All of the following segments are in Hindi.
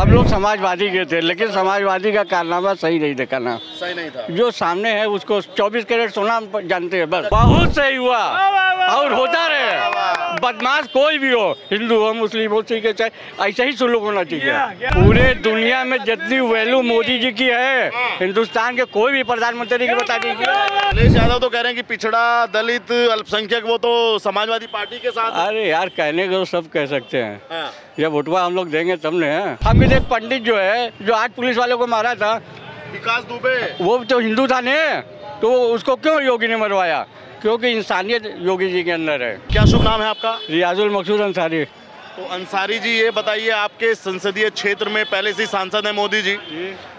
हम लोग समाजवादी के थे, लेकिन समाजवादी का कारनामा सही नहीं देखा ना, सही नहीं था। जो सामने है उसको 24 कैरेट सोना हम जानते हैं, बस बहुत सही हुआ और होता रहे। बदमाश कोई भी हो, हिंदू हो, मुस्लिम हो, सिख हो, चाहे ऐसा ही सुलूक होना चाहिए। पूरे दुनिया में जितनी वैल्यू मोदी जी की है, हिंदुस्तान के कोई भी प्रधानमंत्री की बता दीजिए। अखिलेश यादव तो कह रहे हैं कि पिछड़ा, दलित, अल्पसंख्यक वो तो समाजवादी पार्टी के साथ। अरे यार, कहने को सब कह सकते हैं, हाँ। जब वोटवा हम लोग देंगे तब ने। हम भी एक पंडित जो है, जो 8 पुलिस वालों को मारा था, विकास दुबे, वो तो हिंदू था ने, तो उसको क्यों योगी ने मरवाया? क्योंकि इंसानियत योगी जी के अंदर है। क्या शुभ नाम है आपका? रियाजुल मकसूद अंसारी। तो अंसारी जी, ये बताइए, आपके संसदीय क्षेत्र में पहले से सांसद है मोदी जी,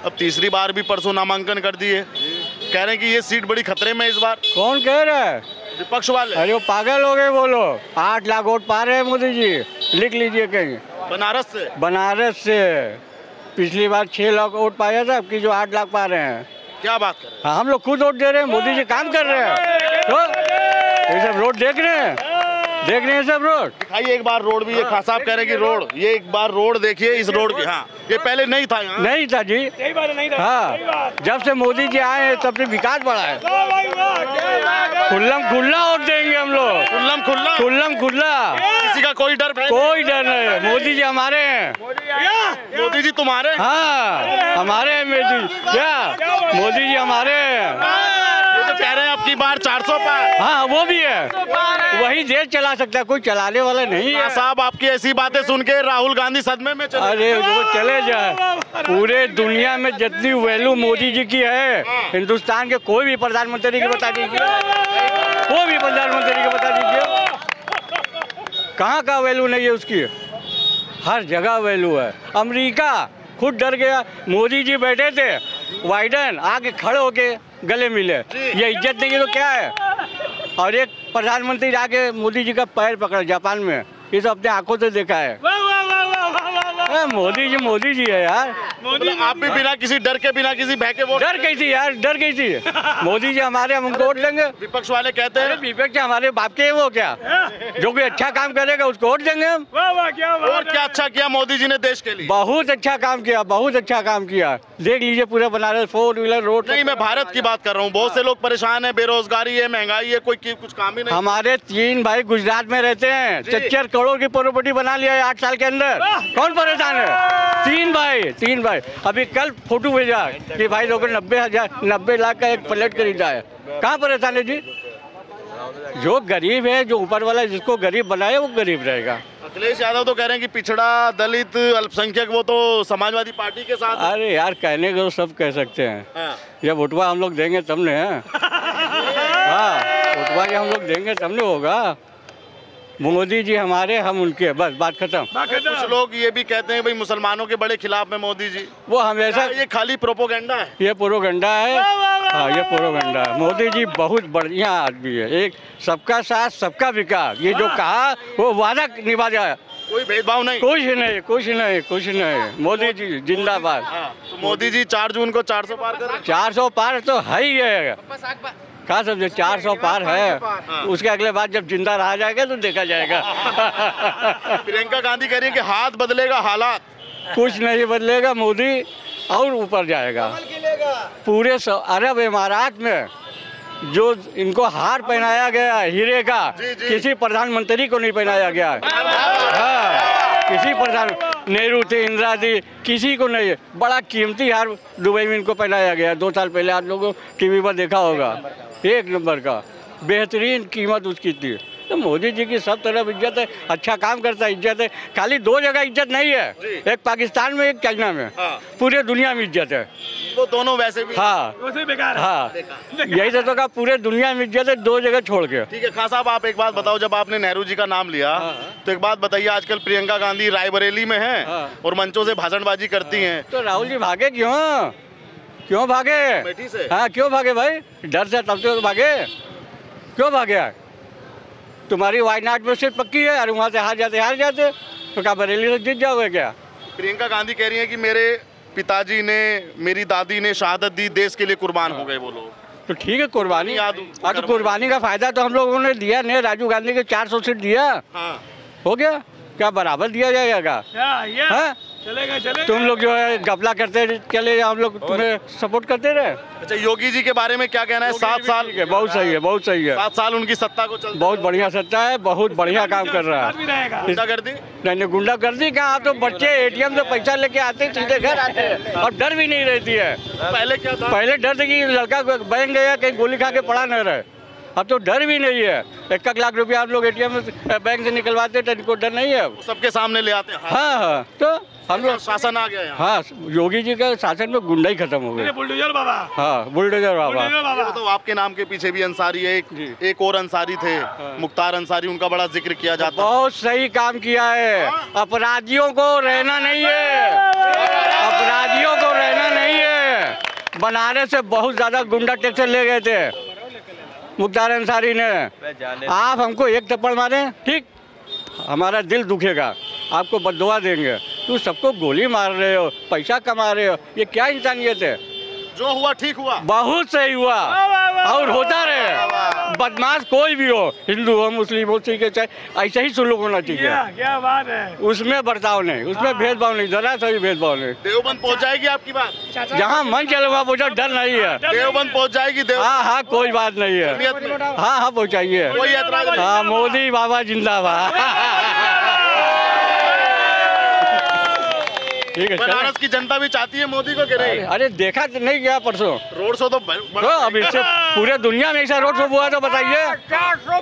अब तीसरी बार भी परसों नामांकन कर दिए, कह रहे हैं कि ये सीट बड़ी खतरे में इस बार। कौन कह रहा है? विपक्ष वाले। अरे वो पागल हो गए, बोलो 8 लाख वोट पा रहे हैं मोदी जी, लिख लीजिए कहीं। बनारस से? बनारस से पिछली बार 6 लाख वोट पाया था, अब की जो 8 लाख पा रहे हैं। क्या बात कर रहे हैं? हाँ, हम लोग खुद वोट दे रहे हैं, मोदी जी काम कर रहे हैं। तो ये सब रोड देख रहे हैं, सब रोड। दिखाइए एक बार रोड भी, ये खान साहब कह रहे हैं कि रोड, ये एक बार रोड देखिए इस रोड की। हाँ, ये पहले नहीं था यहाँ। नहीं था जी, नहीं था। हाँ, जब से मोदी जी आए हैं तब से विकास बढ़ा है। खुल्लम खुल्ला वोट देंगे हम लोग, खुल्लम खुल्ला, खुल्लम खुल्ला, किसी का कोई डर नहीं। मोदी जी हमारे हैं। मोदी जी तुम्हारे? हाँ, हमारे हैं मोदी। क्या मोदी जी हमारे हैं? तो कह रहे हैं अब की बार 400 पार। हाँ, वो भी है, वही देश चला सकता है, कोई चलाने वाला नहीं है। साहब, आपकी ऐसी बातें सुन के राहुल गांधी सदमे में चले। अरे वो चले जाए। पूरे दुनिया में जितनी वैल्यू मोदी जी की है, हिंदुस्तान के कोई भी प्रधानमंत्री की बता दीजिए, कोई भी प्रधानमंत्री की बता दीजिए, कहाँ का वैल्यू नहीं है उसकी? हर जगह वैल्यू है। अमेरिका खुद डर गया, मोदी जी बैठे थे, बाइडेन आके खड़े होके गले मिले, ये इज्जत देंगे तो क्या है? और एक प्रधानमंत्री जाके मोदी जी का पैर पकड़ा जापान में, ये तो अपने आंखों से देखा है। मोदी जी है यार। आप भी बिना किसी डर के, बिना किसी भय के वोट? डर गई थी यार, डर गई थी। मोदी जी हमारे, हम उनको वोट देंगे। विपक्ष वाले कहते हैं, विपक्ष हमारे बाप के, वो क्या, जो कोई अच्छा काम करेगा उसको वोट देंगे हम। और क्या अच्छा किया मोदी जी ने देश के लिए? बहुत अच्छा काम किया, बहुत अच्छा काम किया। देख लीजिए पूरा बनारस 4 व्हीलर रोड। नहीं, मैं भारत की बात कर रहा हूँ। बहुत से लोग परेशान है, बेरोजगारी है, महंगाई है, कोई कुछ काम ही नहीं। हमारे 3 भाई गुजरात में रहते हैं, 4 करोड़ की प्रॉपर्टी बना लिया है 8 साल के अंदर। कौन परेशान है? 3 भाई। अभी कल फोटो भेजा कि भाई लोगों ने 90 लाख का एक फ्लैट खरीदा है। कहाँ परेशान है जी? जो गरीब है, जो ऊपर वाला जिसको गरीब बनाए वो गरीब रहेगा। अखिलेश यादव तो कह रहे हैं कि पिछड़ा, दलित, अल्पसंख्यक वो तो समाजवादी पार्टी के साथ। अरे यार, कहने को सब कह सकते हैं। हाँ। जब वोटवा हम लोग देंगे तब ने। हाँ, वोटवा हम लोग देंगे तब ने होगा। मोदी जी हमारे, हम उनके, बस बात खत्म। कुछ लोग ये भी कहते हैं भाई मुसलमानों के बड़े खिलाफ में मोदी जी। वो हमेशा, ये खाली प्रोपोगंडा है। ये प्रोगंडा है। हाँ, ये प्रोगंडा है। मोदी जी बहुत बढ़िया आदमी है, एक सबका साथ सबका विकास, ये जो कहा वो वादा निभा जाए, कोई भेदभाव नहीं, कुछ नहीं। मोदी जी जिंदाबाद। तो मोदी जी 4 जून को 400 पार कर। 400 पार तो है ही है, कहा समझे, 400 पार है। उसके अगले बाद जब जिंदा रहा जाएगा तो देखा जाएगा। प्रियंका गांधी कह रही है कि हाथ बदलेगा, हालात कुछ नहीं बदलेगा, मोदी और ऊपर जाएगा। पूरे अरब इमारात में जो इनको हार पहनाया गया हीरे का, किसी प्रधानमंत्री को नहीं पहनाया गया। हाँ, किसी प्रधान, नेहरू थे, इंदिरा थी, किसी को नहीं। बड़ा कीमती हार दुबई में इनको पहनाया गया 2 साल पहले, आप लोगों को टीवी पर देखा होगा। 1 नंबर का, बेहतरीन कीमत उसकी थी। तो मोदी जी की सब तरफ इज्जत है, अच्छा काम करता है, इज्जत है। खाली 2 जगह इज्जत नहीं है, एक पाकिस्तान में, एक चाइना में। पूरे दुनिया में इज्जत है। वो दोनों वैसे भी। हाँ, बेकार। हाँ, यही तो कहा, पूरे दुनिया में इज्जत है, 2 जगह छोड़ के। ठीक है खान साहब, आप एक बात बताओ, जब आपने नेहरू जी का नाम लिया, तो एक बात बताइए, आजकल प्रियंका गांधी रायबरेली में है और मंचों से भाषणबाजी करती हैं, तो राहुल जी भागे क्यों भागे? हाँ, क्यों भागे भाई? डर से तब तो भागे। क्यों भागे? तुम्हारी वायनाड में सीट पक्की है, अरे वहाँ से हार जाते तो क्या बरेली से जीत जाओगे क्या? प्रियंका गांधी कह रही है कि मेरे पिताजी ने, मेरी दादी ने शहादत दी, देश के लिए कुर्बान हो गए वो लोग। तो ठीक है, कुर्बानी। तो कुर्बानी का फायदा तो हम लोगों ने दिया नहीं। राजीव गांधी के 400 सीट दिया, हो गया, क्या बराबर दिया जाएगा? तुम लोग जो है घपला करते चले, हम लोग तुम्हें सपोर्ट करते रहे। अच्छा, योगी जी के बारे में क्या कहना है? 7 साल बहुत सही है, बहुत सही है। 7 साल उनकी सत्ता को चल, बहुत बढ़िया सत्ता है, बहुत बढ़िया काम कर रहा है। गुंडागर्दी नहीं, गुंडागर्दी कहाँ, तो बच्चे एटीएम से पैसा लेके आते सीधे घर आते हैं और डर भी नहीं रहती है। पहले क्या था? पहले डर था कि लड़का बैंक गया कहीं गोली खा के पड़ा न रहे, अब तो डर भी नहीं है। 1 लाख रुपया आप लोग एटीएम बैंक से निकलवाते तो इनको डर नहीं है। सबके सामने ले आते हैं। हाँ, तो हम लोग शासन आ गया यहाँ। हाँ, योगी जी के शासन में गुंडा ही खत्म हो गया। बुलडोजर बाबा। हाँ, बुलडोजर बाबा। ये तो आपके नाम के पीछे भी अंसारी है, एक और अंसारी थे, मुख्तार अंसारी, उनका बड़ा जिक्र किया जाता है। बहुत सही काम किया है। अपराधियों को रहना नहीं है, अपराधियों को रहना नहीं है। बनारस से बहुत ज्यादा गुंडा टैक्स ले गए थे मुख्तार अंसारी ने। आप हमको एक थप्पड़ मारे, ठीक, हमारा दिल दुखेगा, आपको बददुआ देंगे। तू सबको गोली मार रहे हो, पैसा कमा रहे हो, ये क्या इंसानियत है? जो हुआ ठीक हुआ, बहुत सही हुआ और होता रहे। बदमाश कोई भी हो, हिंदू हो, मुस्लिम हो, सिख हो, चाहे ऐसा ही सुलूक होना चाहिए। क्या बात है, उसमें बर्ताव नहीं, उसमें भेदभाव नहीं, जरा सा भी भेदभाव नहीं। देवबंद पहुंच जाएगी आपकी बात? जहाँ मन चले वहाँ पहुँचा, डर नहीं है। देवबंद पहुंच जाएगी? हाँ हाँ, कोई बात नहीं है। हाँ हाँ, पहुँचाइए। कोई ऐतराज नहीं? हाँ, मोदी बाबा जिंदाबाद। ठीक है, बनारस की जनता भी चाहती है मोदी को कि नहीं? अरे देखा तो नहीं गया परसों रोड शो तो तो अब इससे पूरे दुनिया में ऐसा रोड शो हुआ तो बताइए।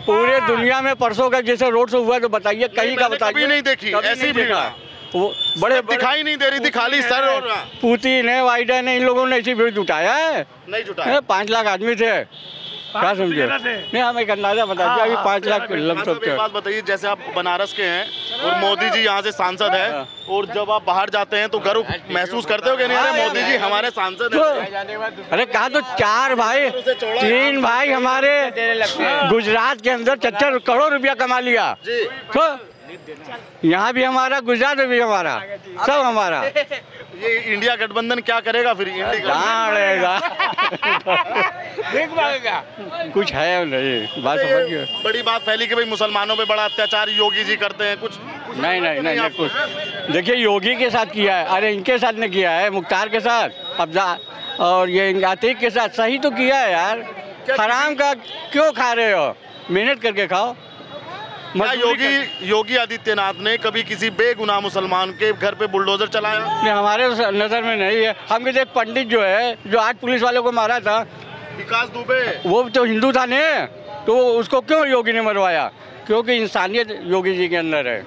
पूरे दुनिया में परसों का जैसे रोड शो हुआ तो बताइए, कहीं का बताइए। कभी नहीं देखी ऐसी भीड़, वो बड़े दिखाई नहीं दे रही थी, खाली सर और पुतिन है, बाइडेन है, इन लोगों ने ऐसी भीड़ जुटाया है। नहीं जुटाया। 5 लाख आदमी थे, क्या समझे? नहीं, हम एक अंदाजा बता दिया, अभी 5 लाख लमसम थे। बात बताइए, जैसे आप बनारस के हैं और मोदी जी यहाँ से सांसद है, और जब आप बाहर जाते हैं तो गर्व महसूस करते हो कि नहीं, अरे मोदी जी हमारे सांसद हैं? अरे कहा तो 4 भाई, 3 भाई हमारे गुजरात के अंदर 76 करोड़ रुपया कमा लिया। तो यहाँ भी हमारा, गुजरात में भी हमारा, सब हमारा। ये इंडिया गठबंधन क्या करेगा फिर? कुछ है नहीं, बात समझिए। बड़ी बात फैली कि भाई मुसलमानों पे बड़ा अत्याचार योगी जी करते हैं, कुछ नहीं कुछ। देखिए, योगी के साथ किया है, अरे इनके साथ ने किया है, मुख्तार के साथ, अफजा और ये आतिक के साथ सही तो किया है यार। हराम का क्यों खा रहे हो? मेहनत करके खाओ। क्या योगी आदित्यनाथ ने कभी किसी बेगुनाह मुसलमान के घर पे बुलडोजर चलाया? नहीं, हमारे नजर में नहीं है। हम भी एक पंडित जो है, जो 8 पुलिस वालों को मारा था, विकास दुबे, वो तो हिंदू था ने, तो उसको क्यों योगी ने मरवाया? क्योंकि इंसानियत योगी जी के अंदर है,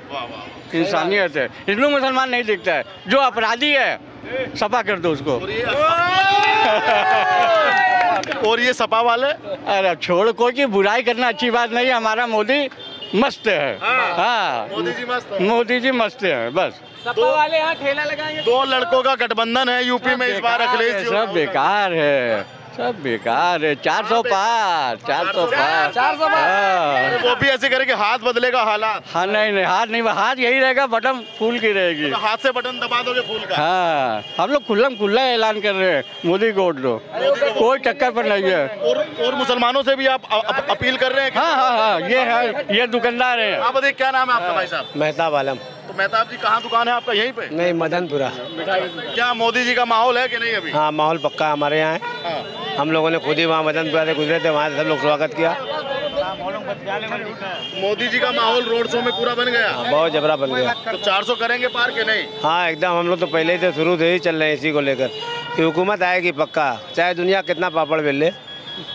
इंसानियत है। हिंदू मुसलमान नहीं दिखता है, जो अपराधी है सफा कर दो उसको। और ये सपा वाले, अरे छोड़, कोई की बुराई करना अच्छी बात नहीं है। हमारा मोदी मस्त है। हाँ, मोदी जी मस्त है, मोदी जी मस्त है, बस। सपा वाले यहाँ ठेला लगाएंगे। 2 लड़कों का गठबंधन है यूपी में इस बार। अखिलेश जी सब बेकार है, सब बेकार है। 400 पार, 400 पार, 400 पार। वो भी ऐसे करेंगे, हाथ बदलेगा हालात। हाँ, नहीं, हाथ नहीं, हाथ यही रहेगा, बटन फूल की रहेगी। तो हाथ से बटन दबा दोगे फूल का? हाँ, हम लोग खुल्ला ऐलान कर रहे हैं, मोदी को वोट दो, कोई टक्कर पर नहीं है। और मुसलमानों से भी आप अपील कर रहे हैं? हाँ, ये है, ये दुकानदार है। आप बताइए, क्या नाम है आपका भाई साहब? मेहताब आलम। तो मेहताब जी, कहाँ दुकान है आपका? यहीं पे? नहीं, मदनपुरा। क्या मोदी जी का माहौल है कि नहीं अभी? हाँ, माहौल पक्का हमारे यहाँ है। हम लोगों ने खुद ही वहाँ मदनपुरा से गुजरे थे, वहाँ से सब लोग स्वागत किया। मोदी जी का माहौल रोड शो में पूरा बन गया? हाँ, बहुत जबरा बन गया। तो 400 करेंगे पार के नहीं? हाँ, एकदम। हम लोग तो पहले से शुरू से ही चल रहे हैं इसी को लेकर कि हुकूमत आएगी पक्का, चाहे दुनिया कितना पापड़ बेल ले।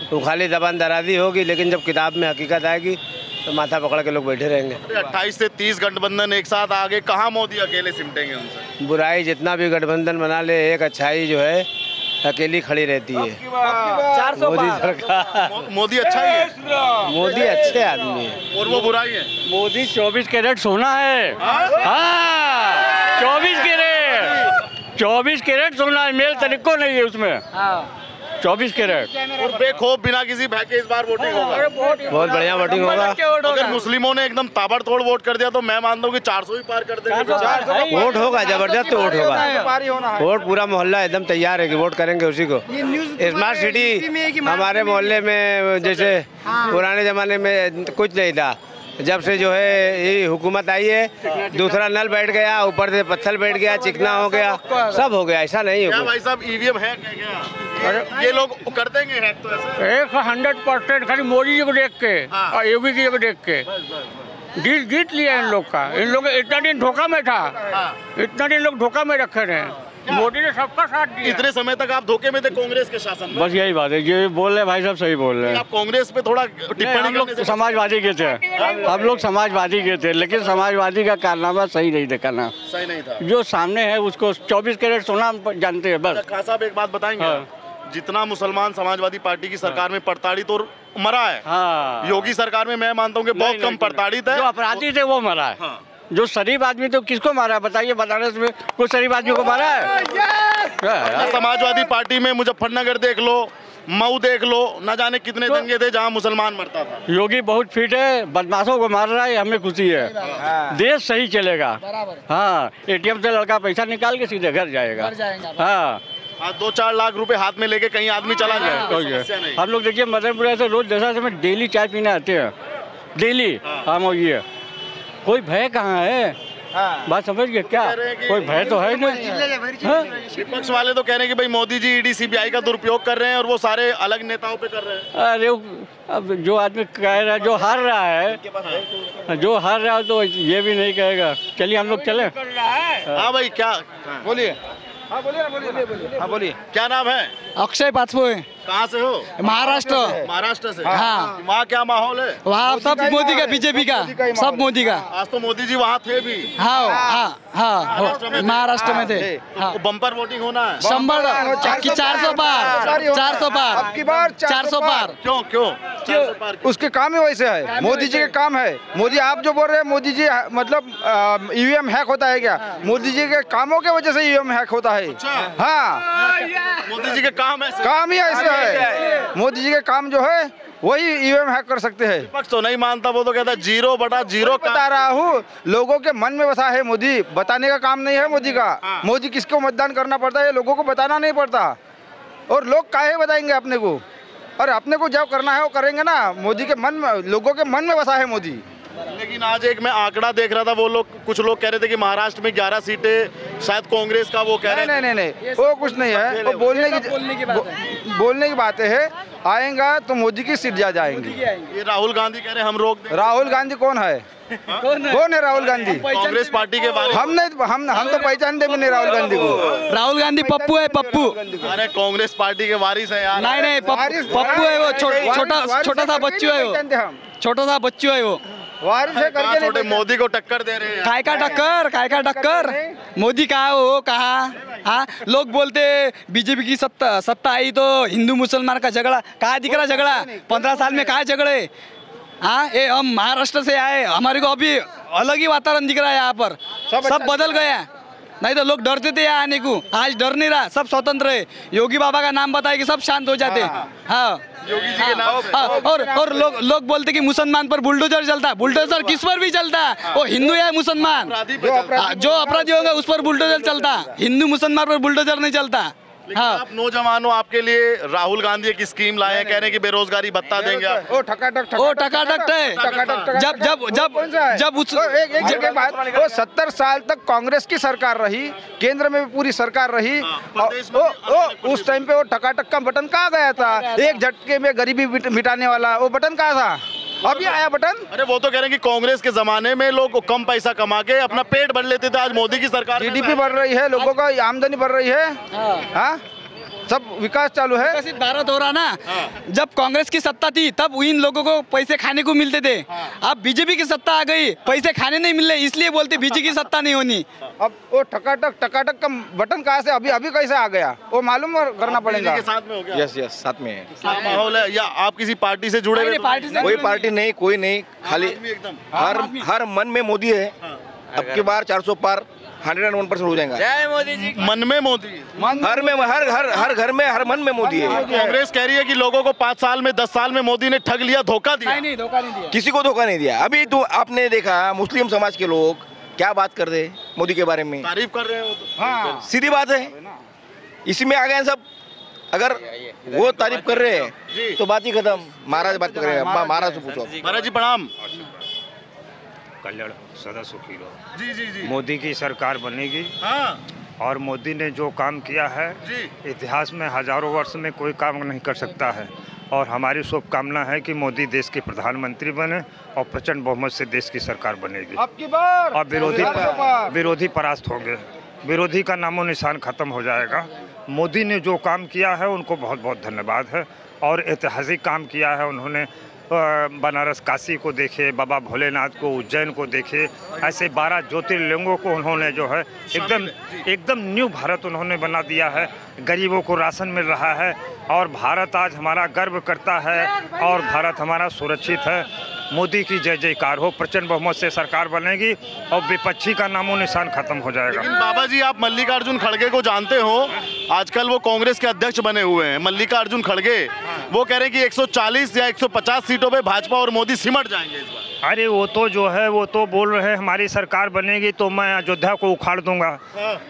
तो खाली जबान दराजी होगी, लेकिन जब किताब में हकीकत आएगी तो माथा पकड़ के लोग बैठे रहेंगे। 28 से 30 गठबंधन एक साथ आगे, कहाँ मोदी अकेले सिमटेंगे उनसे? बुराई जितना भी गठबंधन बना ले, एक अच्छाई जो है अकेली खड़ी रहती है। मोदी सरकार, मोदी अच्छा ही है, मोदी अच्छे आदमी है। और वो बुराई है? मोदी 24 कैरेट सोना है। हाँ, 24 कैरेट सोना है, मेल तरीको नहीं है उसमें। 24 कैरेट। और बेखौफ बिना किसी भय के इस बार वोटिंग होगा? बहुत बढ़िया वोटिंग होगा। अगर मुस्लिमों ने एकदम ताबड़तोड़ वोट कर दिया तो मैं मानता हूँ कि 400 ही पार कर देंगे। वोट होगा, जबरदस्त वोट होगा। वोट पूरा मोहल्ला एकदम तैयार है कि वोट करेंगे उसी को। स्मार्ट सिटी हमारे मोहल्ले में जैसे पुराने जमाने में कुछ नहीं था, जब से जो है ये हुकूमत आई है, दूसरा नल बैठ गया, ऊपर से पत्थर बैठ गया, चिकना हो गया, सब हो गया। ऐसा नहीं क्या हो। भाई साहब ईवीएम हैक है क्या? ये लोग कर देंगे हैक तो ऐसे? 100% खाली मोदी जी को देख के और योगी जी को देख के जीत लिया इन लोग का। इन लोग इतना दिन धोखा में था, इतना दिन लोग धोखा में रखे रहे। मोदी ने सबका साथ दिया। इतने समय तक आप धोखे में थे कांग्रेस के शासन में। बस यही बात है, ये बोल रहे भाई साहब सही बोल रहे हैं। आप कांग्रेस पे थोड़ा नहीं, टिप्पणी हम लोग करने से समाजवादी के थे, हम लोग समाजवादी के थे, लेकिन समाजवादी का कारनामा सही नहीं देखा ना। सही नहीं था। जो सामने है उसको 24 कैरेट सोना जानते हैं बस। खान साहब एक बात बताएंगे? हाँ। जितना मुसलमान समाजवादी पार्टी की सरकार में प्रताड़ित और मरा है, हाँ, योगी सरकार में मैं मानता हूँ कि बहुत कम प्रताड़ित है। जो अपराधी थे वो मरा है। हाँ। जो शरीफ आदमी तो किसको मारा है बताइए? बनारस में कोई शरीफ आदमी को मारा है? समाजवादी पार्टी में मुजफ्फरनगर देख लो, मऊ देख लो, न जाने कितने दंगे थे जहाँ मुसलमान मरता था। योगी बहुत फिट है, बदमाशों को मार रहा है, हमें खुशी है। देश सही चलेगा। हाँ, एटीएम से लड़का पैसा निकाल के सीधे घर जाएगा। हाँ, 2-4 लाख रुपए हाथ में लेके कहीं आदमी चला जाए, कोई समस्या नहीं। हम लोग देखिए मदनपुरा से रोज दशा से डेली चाय पीने आते हैं, डेली। हम ये कोई भय कहाँ है? बात समझ गए क्या? कोई भय तो है नहीं। हाँ? विपक्ष वाले तो कह रहे हैं कि भाई मोदी जी ईडी सीबीआई का दुरुपयोग कर रहे हैं और वो सारे अलग नेताओं पे कर रहे हैं। अरे अब जो आदमी कह रहा है, जो हार रहा है, जो हार रहा है तो ये भी नहीं कहेगा। चलिए हम लोग चले। हाँ भाई, क्या बोलिए? हाँ बोलिए ना, बोलिए। हाँ बोलिए। क्या नाम है? अक्षय पाचपोए, कहाँ से हो? महाराष्ट्र। महाराष्ट्र से। हाँ। वहाँ क्या माहौल है? वहाँ सब मोदी का, बीजेपी का, सब मोदी का। आज तो मोदी जी वहाँ थे भी। हाँ हाँ हाँ, महाराष्ट्र में थे। हाँ, तो बम्पर वोटिंग होना है। 400 पार, 400 पार, अब की बार 400 पार। क्यों क्यों 400 पार क्यों? उसके काम ही वैसे है, मोदी जी के काम है। मोदी, आप जो बोल रहे हैं मोदी जी मतलब ईवीएम हैक होता है क्या? मोदी जी के कामों के वजह से ईवीएम हैक होता है। हाँ, मोदी जी के काम है, काम ही ऐसा है। मोदी जी के काम जो है वही ईवीएम हैक कर सकते हैं। विपक्ष तो नहीं मानता, वो तो कहता है 0/0। बता रहा हूँ, लोगों के मन में बसा है मोदी, बताने का काम नहीं है मोदी का। मोदी किसको मतदान करना पड़ता है लोगों को बताना नहीं पड़ता। और लोग काहे बताएंगे अपने को? और अपने को जो करना है वो करेंगे ना। मोदी के मन में, लोगों के मन में बसा है मोदी। लेकिन आज एक मैं आंकड़ा देख रहा था, वो लोग कुछ लोग कह रहे थे कि महाराष्ट्र में 11 सीटें शायद कांग्रेस का, वो कह रहे थे। नहीं, वो कुछ नहीं है। वो बोलने की बातें है। आएगा तो मोदी की सीट जा जाएंगी। ये राहुल गांधी कह रहे हैं हम रोक दें। राहुल गांधी कौन है? कौन है राहुल गांधी? कांग्रेस पार्टी के बारे में हम तो पहचानते भी नहीं राहुल गांधी को। राहुल गांधी पप्पू है, पप्पू। अरे कांग्रेस पार्टी के वारिस है यार। नहीं, पप्पू है वो, छोटा सा बच्चू है वो, छोटा सा बच्चू है वो। वारिस है करके छोटे मोदी को टक्कर दे रहे हैं। काय का टक्कर? मोदी कहा हो, कहा? हाँ, लोग बोलते बीजेपी की सत्ता आई तो हिंदू मुसलमान का झगड़ा। कहाँ दिख रहा झगड़ा? 15 साल में कहाँ झगड़े? हाँ, ये हम महाराष्ट्र से आए, हमारे को अभी अलग ही वातावरण दिख रहा है यहाँ पर। सब बदल गया। नहीं तो लोग डरते थे यहाँ आने को, आज डर नहीं रहा, सब स्वतंत्र है। योगी बाबा का नाम बताए कि सब शांत हो जाते। हाँ, योगी जी के नाम से। और लोग बोलते कि मुसलमान पर बुलडोजर चलता। बुलडोजर किस पर भी चलता, वो हिंदू है मुसलमान। जो अपराधी होगा उस पर बुलडोजर चलता, हिंदू मुसलमान पर बुलडोजर नहीं चलता। हाँ। आप नौजवानों, आपके लिए राहुल गांधी एक स्कीम लाए हैं, कह रहे हैं कि बेरोजगारी भत्ता देंगे आप। ओ टकाटक है। जब वो 70 साल तक कांग्रेस की सरकार रही, केंद्र में भी पूरी सरकार रही। उस टाइम पे वो टकाटक का बटन कहाँ गया था? एक झटके में गरीबी मिटाने वाला वो बटन कहाँ था? अभी आया बटन। अरे वो तो कह रहे हैं कि कांग्रेस के जमाने में लोग कम पैसा कमा के अपना पेट भर लेते थे, आज मोदी की सरकार जीडीपी बढ़ रही है, लोगों का आमदनी बढ़ रही है। हाँ, सब विकास चालू है। विकसित भारत हो रहा ना। जब कांग्रेस की सत्ता थी तब इन लोगों को पैसे खाने को मिलते थे। अब बीजेपी की सत्ता आ गई, पैसे खाने नहीं मिल रहे, इसलिए बोलते बीजेपी की सत्ता नहीं होनी। अब वो टकाटक का बटन कहाँ से अभी कैसे आ गया वो मालूम करना पड़ेगा। के साथ में हो गया। यस साथ में है। क्या माहौल है? या आप किसी पार्टी से जुड़े हुए? कोई पार्टी नहीं, कोई नहीं, खाली एकदम हर मन में मोदी है। अब की बार 400 पार 101% हो जाएगा। जय मोदी जी। मन में मोदी, हर में, हर घर में, हर मन में मोदी है। कांग्रेस कह रही है कि लोगों को 5 साल में 10 साल में मोदी ने ठग लिया, धोखा दिया। नहीं, धोखा नहीं दिया, किसी को धोखा नहीं दिया। अभी तो आपने देखा मुस्लिम समाज के लोग क्या बात कर रहे मोदी के बारे में, तारीफ कर रहे हो तो। हाँ, सीधी बात है, इसमें आ गए सब। अगर वो तारीफ कर रहे हैं तो बात ही खत्म। महाराज बात करेगा, महाराज से पूछो। महाराज जी प्रणाम। कल्याण सदा सुखी रहो। जी जी जी। मोदी की सरकार बनेगी। हाँ और मोदी ने जो काम किया है जी। इतिहास में हजारों वर्ष में कोई काम नहीं कर सकता है। और हमारी शुभकामना है कि मोदी देश के प्रधानमंत्री बने और प्रचंड बहुमत से देश की सरकार बनेगी। आपकी बार और विरोधी परास्त होंगे। विरोधी का नामो निशान खत्म हो जाएगा। मोदी ने जो काम किया है उनको बहुत बहुत धन्यवाद है। और ऐतिहासिक काम किया है उन्होंने। बनारस काशी को देखे, बाबा भोलेनाथ को, उज्जैन को देखे, ऐसे 12 ज्योतिर्लिंगों को उन्होंने जो है एकदम न्यू भारत उन्होंने बना दिया है। गरीबों को राशन मिल रहा है और भारत आज हमारा गर्व करता है और भारत हमारा सुरक्षित है। मोदी की जय जयकार हो। प्रचंड बहुमत से सरकार बनेगी और विपक्षी का नामो निशान खत्म हो जाएगा। लेकिन बाबा जी, आप मल्लिकार्जुन खड़गे को जानते हो, आजकल वो कांग्रेस के अध्यक्ष बने हुए हैं। मल्लिकार्जुन खड़गे वो कह रहे हैं कि 140 या 150 सीटों पे भाजपा और मोदी सिमट जाएंगे इस बार। अरे वो तो जो है वो तो बोल रहे हैं हमारी सरकार बनेगी तो मैं अयोध्या को उखाड़ दूंगा,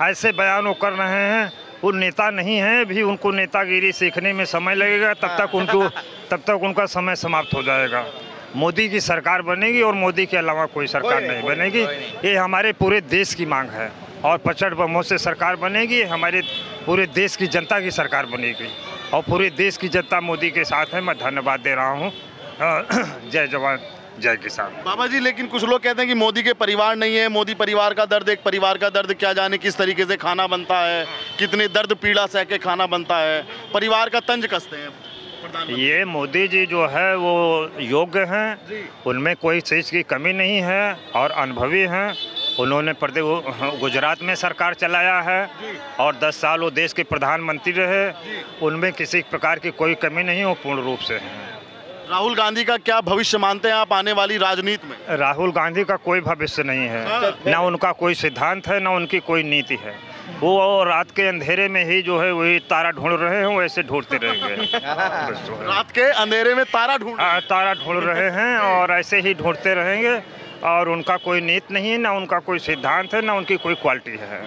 ऐसे बयान वो कर रहे हैं। वो नेता नहीं है, भी उनको नेतागिरी सीखने में समय लगेगा, तब तक उनका समय समाप्त हो जाएगा। मोदी की सरकार बनेगी और मोदी के अलावा कोई सरकार नहीं बनेगी। ये हमारे पूरे देश की मांग है और प्रचंड बहुमत से सरकार बनेगी। हमारे पूरे देश की जनता की सरकार बनेगी और पूरे देश की जनता मोदी के साथ है। मैं धन्यवाद दे रहा हूँ। जय जवान जय किसान। बाबा जी, लेकिन कुछ लोग कहते हैं कि मोदी के परिवार नहीं है। मोदी परिवार का दर्द, एक परिवार का दर्द क्या जाने किस तरीके से खाना बनता है, कितने दर्द पीड़ा सह के खाना बनता है, परिवार का तंज कसते हैं। ये मोदी जी जो है वो योग्य हैं, उनमें कोई चीज़ की कमी नहीं है और अनुभवी हैं। उन्होंने गुजरात में सरकार चलाया है और 10 साल वो देश के प्रधानमंत्री रहे। उनमें किसी प्रकार की कोई कमी नहीं, वो पूर्ण रूप से हैं। राहुल गांधी का क्या भविष्य मानते हैं आप आने वाली राजनीति में? राहुल गांधी का कोई भविष्य नहीं है, ना उनका कोई सिद्धांत है, ना उनकी कोई नीति है। वो रात के अंधेरे में ही जो है वही तारा ढूंढ रहे हैं, वैसे ढूंढते रहेंगे। रात के अंधेरे में तारा ढूंढ रहे हैं और ऐसे ही ढूंढते रहेंगे। और उनका कोई नीति नहीं है, ना उनका कोई सिद्धांत है, ना उनकी कोई क्वालिटी है।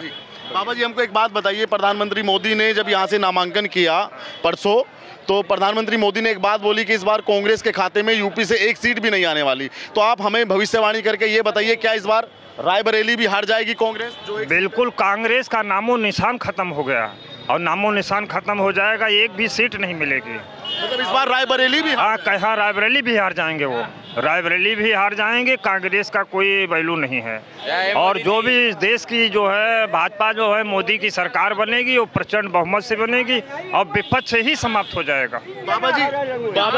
बाबा जी, हमको एक बात बताइए, प्रधानमंत्री मोदी ने जब यहाँ से नामांकन किया परसों, तो प्रधानमंत्री मोदी ने एक बात बोली कि इस बार कांग्रेस के खाते में यूपी से एक सीट भी नहीं आने वाली। तो आप हमें भविष्यवाणी करके ये बताइए, क्या इस बार रायबरेली भी हार जाएगी कांग्रेस? बिल्कुल, कांग्रेस का नामो निशान खत्म हो गया और नामो निशान खत्म हो जाएगा, एक भी सीट नहीं मिलेगी। मतलब इस बार रायबरेली भी? हाँ, कहा रायबरेली भी हार जाएंगे, वो रायबरेली भी हार जाएंगे। कांग्रेस का कोई वैल्यू नहीं है। और जो भी देश की जो है भाजपा जो है मोदी की सरकार बनेगी, वो प्रचंड बहुमत से बनेगी और विपक्ष से ही समाप्त हो जाएगा। बाबा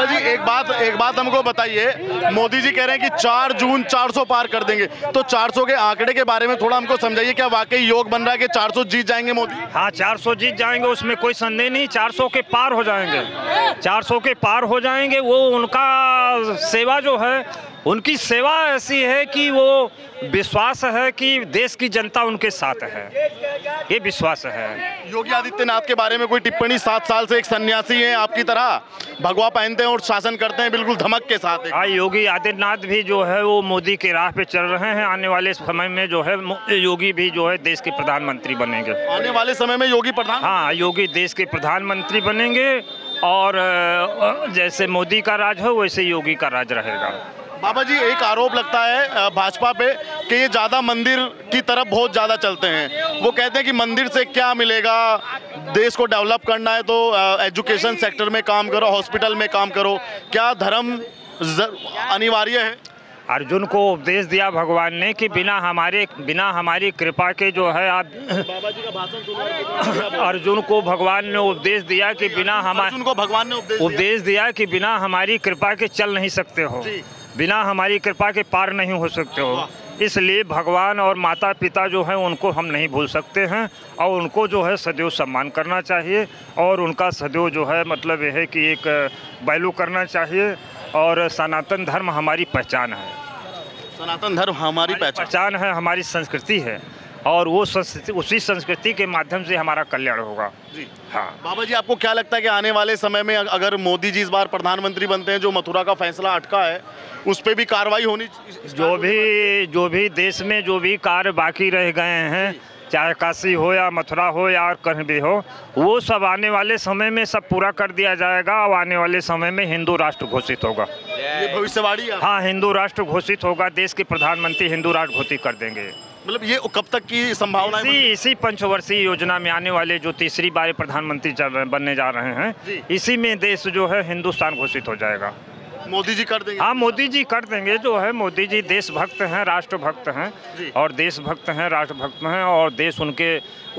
जी एक बात हमको बताइए, मोदी जी कह रहे हैं कि 4 जून 400 पार कर देंगे, तो 400 के आंकड़े के बारे में थोड़ा हमको समझाइए। क्या वाकई योग बन रहा है कि 400 जीत जाएंगे मोदी? हाँ, 400 जीत जाएंगे, उसमें कोई संदेह नहीं। 400 के पार हो जाएंगे, 400 के पार हो जाएंगे। वो उनका सेवा जो है, उनकी सेवा ऐसी है कि वो विश्वास है कि देश की जनता उनके साथ है, ये विश्वास है। योगी आदित्यनाथ के बारे में कोई टिप्पणी? 7 साल से एक सन्यासी हैं आपकी तरह, भगवा पहनते हैं और शासन करते हैं बिल्कुल धमक के साथ। योगी आदित्यनाथ भी जो है वो मोदी के राह पे चल रहे हैं। आने वाले समय में जो है योगी भी जो है देश के प्रधानमंत्री बनेंगे। आने वाले समय में योगी प्रधान? हाँ, योगी देश के प्रधानमंत्री बनेंगे और जैसे मोदी का राज हो वैसे योगी का राज रहेगा। बाबा जी, एक आरोप लगता है भाजपा पे कि ये ज़्यादा मंदिर की तरफ बहुत ज़्यादा चलते हैं। वो कहते हैं कि मंदिर से क्या मिलेगा, देश को डेवलप करना है तो एजुकेशन सेक्टर में काम करो, हॉस्पिटल में काम करो। क्या धर्म अनिवार्य है? अर्जुन को उपदेश दिया भगवान ने कि बिना हमारी कृपा के जो है आप बाबा जी का भाषण सुना। अर्जुन को भगवान ने उपदेश दिया कि बिना अर्जुन को भगवान ने उपदेश दिया कि बिना हमारी कृपा के चल नहीं सकते हो, बिना हमारी कृपा के पार नहीं हो सकते हो। इसलिए भगवान और माता पिता जो हैं उनको हम नहीं भूल सकते हैं और उनको जो है सदैव सम्मान करना चाहिए और उनका सदैव जो है मतलब यह है कि एक वैल्यू करना चाहिए। और सनातन धर्म हमारी पहचान है, सनातन धर्म हमारी पहचान है, हमारी संस्कृति है और वो उसी संस्कृति के माध्यम से हमारा कल्याण होगा। जी हाँ। बाबा जी, आपको क्या लगता है कि आने वाले समय में अगर मोदी जी इस बार प्रधानमंत्री बनते हैं, जो मथुरा का फैसला अटका है उस पर भी कार्रवाई होनी? जो भी देश में जो भी कार्य बाकी रह गए हैं, चाहे काशी हो या मथुरा हो या कहीं भी हो, वो सब आने वाले समय में सब पूरा कर दिया जाएगा और आने वाले समय में हिंदू राष्ट्र घोषित होगा। ये भविष्यवाणी है। हाँ, हिंदू राष्ट्र घोषित होगा, देश के प्रधानमंत्री हिंदू राष्ट्र घोषित कर देंगे। मतलब ये कब तक की संभावना है? इसी पंचवर्षीय योजना में आने वाले जो तीसरी बार प्रधानमंत्री बनने जा रहे हैं, इसी में देश जो है हिंदुस्तान घोषित हो जाएगा। मोदी जी कर देंगे? हाँ, मोदी जी कर देंगे। जो है मोदी जी देशभक्त हैं, राष्ट्रभक्त हैं और देशभक्त हैं, राष्ट्रभक्त हैं, और देश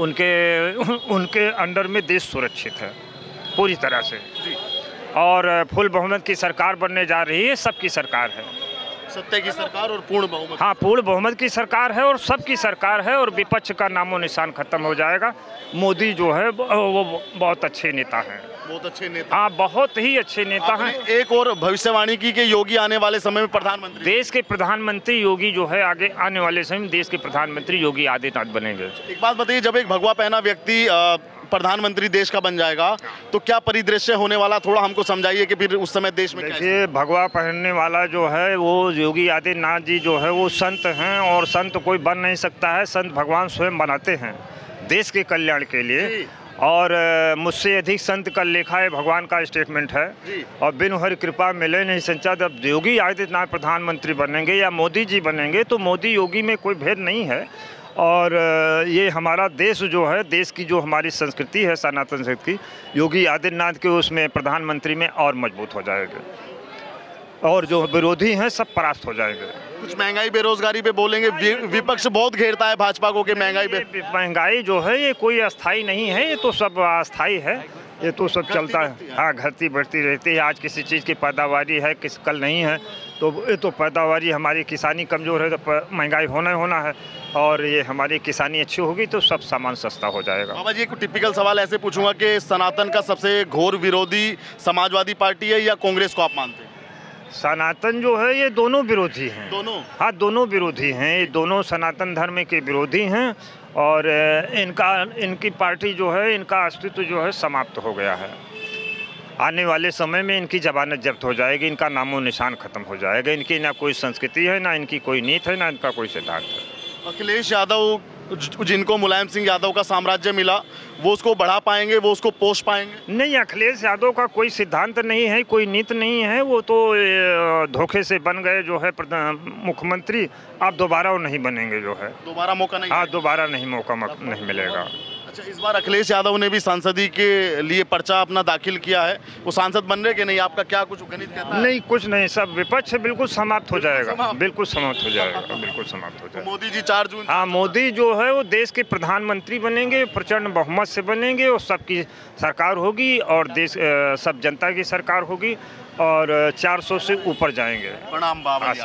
उनके अंडर में देश सुरक्षित है पूरी तरह से। और फुल बहुमत की सरकार बनने जा रही है, सबकी सरकार है, सत्ता की सरकार और पूर्ण बहुमत। हाँ, पूर्ण बहुमत की सरकार है और सबकी सरकार है, और विपक्ष का नामो निशान खत्म हो जाएगा। मोदी जो है वो बहुत अच्छे नेता हैं, बहुत अच्छे नेता। हाँ, बहुत ही अच्छे नेता हैं। एक और भविष्यवाणी की कि योगी आने वाले समय में प्रधानमंत्री, देश के प्रधानमंत्री योगी जो है आगे आने वाले समय में देश के प्रधानमंत्री योगी आदित्यनाथ बनेंगे। एक बात बताइए, जब एक भगवा पहना व्यक्ति प्रधानमंत्री देश का बन जाएगा तो क्या परिदृश्य होने वाला, थोड़ा हमको समझाइए कि फिर उस समय देश में क्या है? देखिए, भगवा पहनने वाला जो है वो योगी आदित्यनाथ जी जो है वो संत हैं, और संत कोई बन नहीं सकता है, संत भगवान स्वयं बनाते हैं देश के कल्याण के लिए। और मुझसे अधिक संत का लेखा है, भगवान का स्टेटमेंट है, और बिनु हरि कृपा मिले नहीं संचा। जब योगी आदित्यनाथ प्रधानमंत्री बनेंगे या मोदी जी बनेंगे तो मोदी योगी में कोई भेद नहीं है। और ये हमारा देश जो है, देश की जो हमारी संस्कृति है, सनातन संस्कृति, योगी आदित्यनाथ के उसमें प्रधानमंत्री में और मजबूत हो जाएगा, और जो विरोधी हैं सब परास्त हो जाएंगे। कुछ महंगाई बेरोजगारी पे बोलेंगे, विपक्ष बहुत घेरता है भाजपा को कि महंगाई जो है ये कोई अस्थाई नहीं है, ये तो सब अस्थाई है, ये तो सब चलता है। हाँ, घटती बढ़ती रहती है। आज किसी चीज़ की पैदावारी है, कल नहीं है, तो ये तो पैदावारी, हमारी किसानी कमज़ोर है तो महंगाई होना है, और ये हमारी किसानी अच्छी होगी तो सब सामान सस्ता हो जाएगा। बाबा जी, एक टिपिकल सवाल ऐसे पूछूंगा कि सनातन का सबसे घोर विरोधी समाजवादी पार्टी है या कांग्रेस को आप मानते हैं? सनातन जो है ये दोनों विरोधी हैं। दोनों? हाँ, दोनों विरोधी हैं, ये दोनों सनातन धर्म के विरोधी हैं, और इनकी पार्टी जो है, इनका अस्तित्व जो है समाप्त हो गया है। आने वाले समय में इनकी जमानत जब्त हो जाएगी, इनका नामो निशान खत्म हो जाएगा। इनकी ना कोई संस्कृति है, ना इनकी कोई नीति है, ना इनका कोई सिद्धांत है। अखिलेश यादव, जिनको मुलायम सिंह यादव का साम्राज्य मिला, वो उसको बढ़ा पाएंगे, वो उसको पोष पाएंगे? नहीं, अखिलेश यादव का कोई सिद्धांत नहीं है, कोई नीति नहीं है, वो तो धोखे से बन गए जो है मुख्यमंत्री। अब दोबारा वो नहीं बनेंगे, जो है दोबारा मौका नहीं। हाँ, दोबारा नहीं मौका नहीं मिलेगा। अच्छा, इस बार अखिलेश यादव ने भी सांसदी के लिए पर्चा अपना दाखिल किया है, वो सांसद बन रहे कि नहीं? आपका क्या कुछ गणित कहता है? नहीं, कुछ नहीं, सब विपक्ष बिल्कुल समाप्त हो जाएगा, बिल्कुल समाप्त हो जाएगा, बिल्कुल समाप्त हो जाएगा। मोदी जी 4 जून, हाँ, मोदी जो है वो देश के प्रधानमंत्री बनेंगे, प्रचंड बहुमत से बनेंगे, और सबकी सरकार होगी, और देश सब जनता की सरकार होगी, और 400 से ऊपर जाएंगे। प्रणाम बाबा जी।